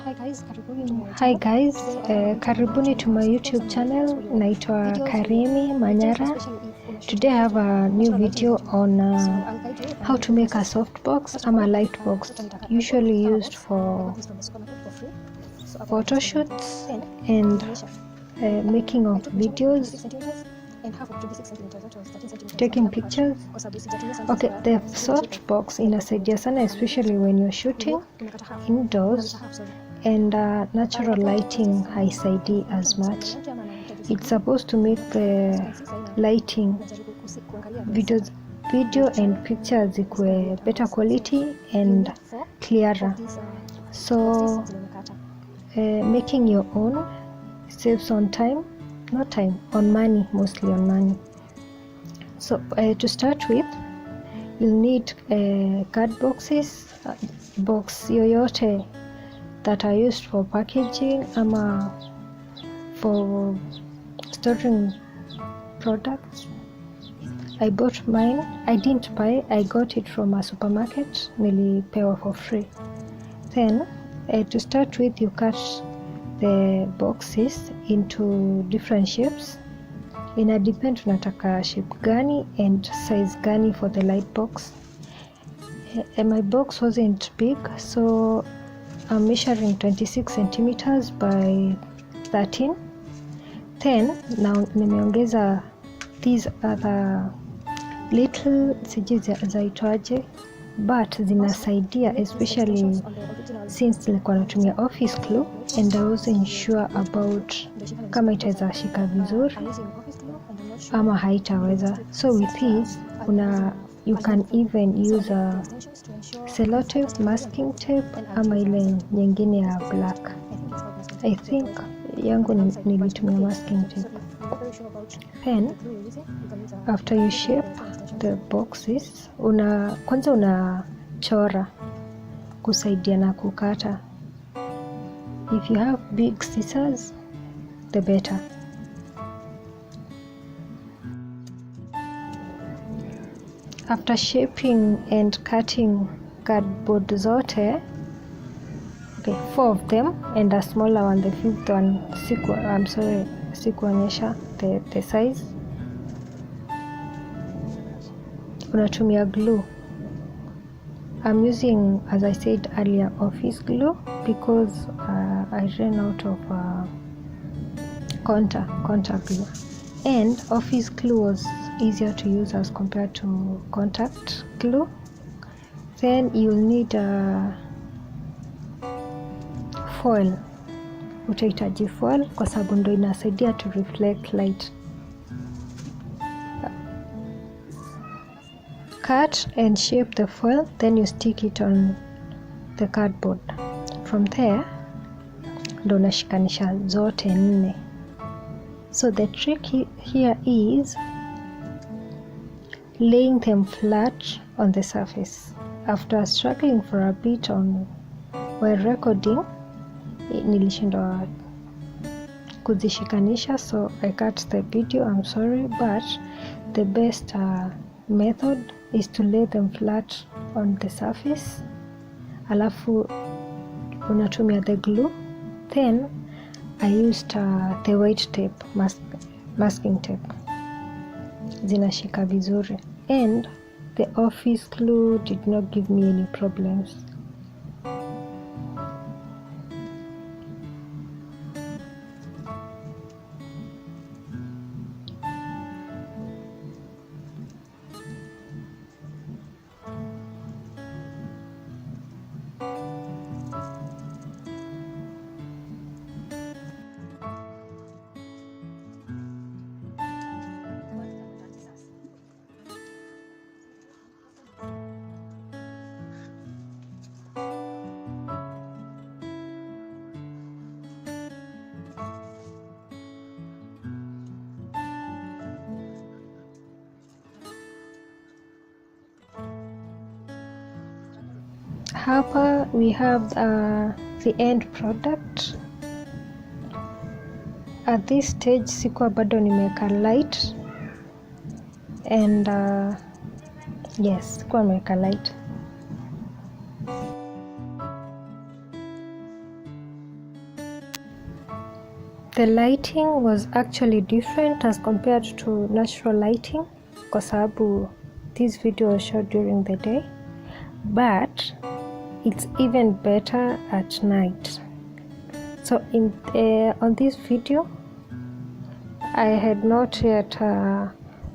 Hi guys, karibuni to my YouTube channel. Naitwa Karimi Manyara. Today I have a new video on how to make a softbox or a lightbox, usually used for photo shoots and making of videos, taking pictures. Okay, the softbox inasaidia sana, especially when you're shooting indoors and natural lighting haisaidii as much. It's supposed to make the lighting video and pictures zikuwe better quality and clearer. So making your own saves on time, not time, on money, mostly on money. So to start with, you'll need card boxes, box yoyote that are used for packaging ama for storing products. I bought mine. I didn't buy, I got it from a supermarket. Nilipewa for free. Then to start with, you cut the boxes into different shapes. Ina depend unataka shape gani and size gani for the light box. My box wasn't big, so I'm measuring 26 centimeters by 13. Then now nimeongeza these other little sijui zaitwaje, but zinasaidia, especially since nilikuwa natumia office glue and I wasn't sure about kama itaweza shika vizuri ama haitaweza. So with this you can even use a sellotape, masking tape ama ile nyingine ya black. I think yangu nilitumia masking tape. Then after you shape the boxes, kwanza unachora kusaidia na kukata. If you have big scissors, the better. After shaping and cutting cardboard zote, okay, 4 of them and a smaller one, the 5th one sikuonyesha the size. Unatumia glue. I'm using, as I said earlier, office glue because I ran out of contact glue, and office glue was easier to use as compared to contact glue. Then you'll need foil. Utahitaji foil kwa sababu ndo inasaidia to reflect light. Cut and shape the foil, then you stick it on the cardboard. From there ndo unashikanisha zote 4. So the trick here is laying them flat on the surface. After struggling for a bit while recording, nilishindwa kuzishikanisha, so I cut the video. I'm sorry, but the best method is to lay them flat on the surface, alafu unatumia the glue. Then I used the white tape, masking tape, zinashika vizuri, and the office glue did not give me any problems. Hapa we have the end product. At this stage sikuwa bado nimeweka light and yes, sikuwa nimeweka light. The lighting was actually different as compared to natural lighting kwa sababu this video was shot during the day, but it's even better at night. So on this video I had not yet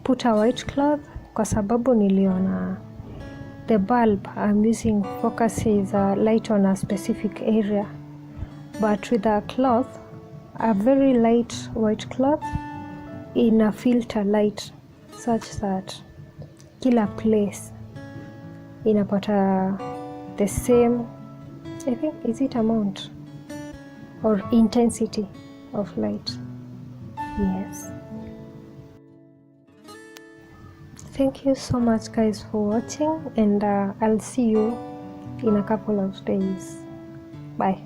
put a white cloth kwa sababu niliona the bulb I'm using focuses light on a specific area, but with a cloth, a very light white cloth, in a filter light such that kila place inapata the same, I think, is it amount or intensity of light. Yes. Thank you so much guys for watching, and I'll see you in a couple of days. Bye.